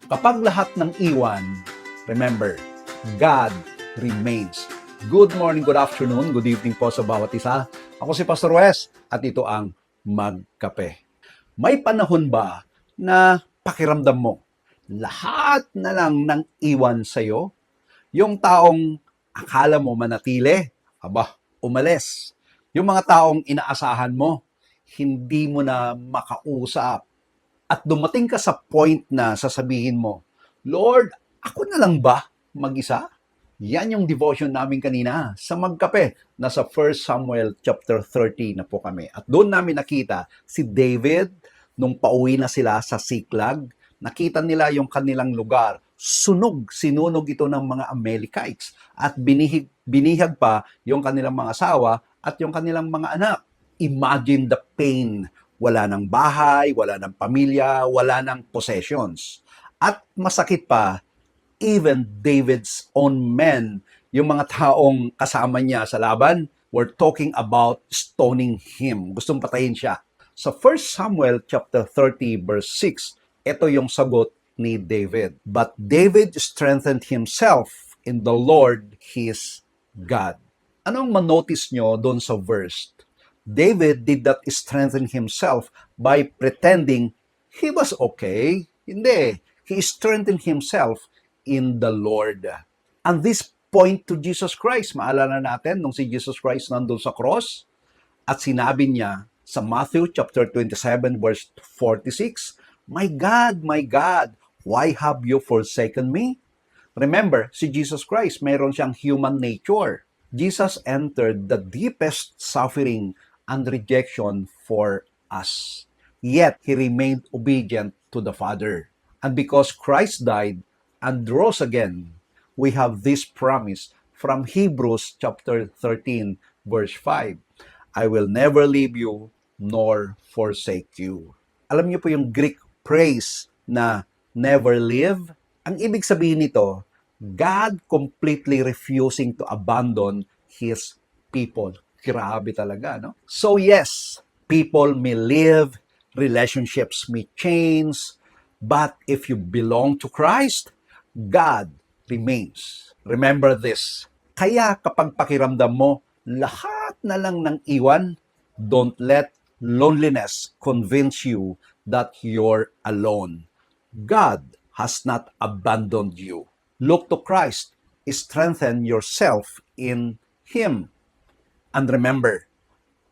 Kapag lahat ng iwan, remember, God remains. Good morning, good afternoon, good evening po sa bawat isa. Ako si Pastor Wes at ito ang Magkape. May panahon ba na pakiramdam mo, lahat na lang ng iwan sa'yo? Yung taong akala mo manatili, umalis. Yung mga taong inaasahan mo, hindi mo na makausap. At dumating ka sa point na sasabihin mo, Lord, ako na lang ba mag-isa? Yan yung devotion namin kanina sa Magkape. Nasa 1 Samuel chapter 30 na po kami. At doon namin nakita si David nung pauwi na sila sa Siklag. Nakita nila yung kanilang lugar. Sinunog ito ng mga Amalekites. At binihag pa yung kanilang mga asawa at yung kanilang mga anak. Imagine the pain. Wala ng bahay, wala ng pamilya, wala ng possessions. At masakit pa, even David's own men, yung mga taong kasama niya sa laban, were talking about stoning him. Gustong patayin siya. Sa 1 Samuel chapter 30 verse 6, ito yung sagot ni David. But David strengthened himself in the Lord his God. Anong manotice nyo doon sa verse? David did not strengthen himself by pretending he was okay. Hindi. He strengthened himself in the Lord. And this point to Jesus Christ. Maalala natin nung si Jesus Christ nandun sa cross at sinabi niya sa Matthew chapter 27 verse 46, my God, why have you forsaken me? Remember, si Jesus Christ, mayroon siyang human nature. Jesus entered the deepest suffering and rejection for us. Yet, He remained obedient to the Father. And because Christ died and rose again, we have this promise from Hebrews chapter 13, verse 5. I will never leave you nor forsake you. Alam niyo po yung Greek phrase na never leave? Ang ibig sabihin nito, God completely refusing to abandon His people. Grabe talaga, no? So yes, people may live, relationships may change, but if you belong to Christ, God remains. Remember this. Kaya kapag pakiramdam mo, lahat na lang ng iwan, don't let loneliness convince you that you're alone. God has not abandoned you. Look to Christ. Strengthen yourself in Him. And remember,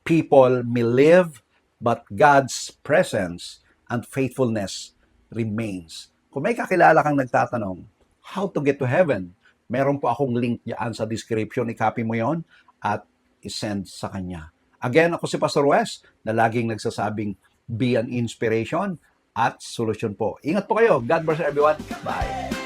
people may live, but God's presence and faithfulness remains. Kung may kakilala kang nagtatanong, how to get to heaven, meron po akong link diyan sa description. I-copy mo yon at isend sa kanya. Again, ako si Pastor Wes, na laging nagsasabing, be an inspiration at solution po. Ingat po kayo. God bless everyone. Bye.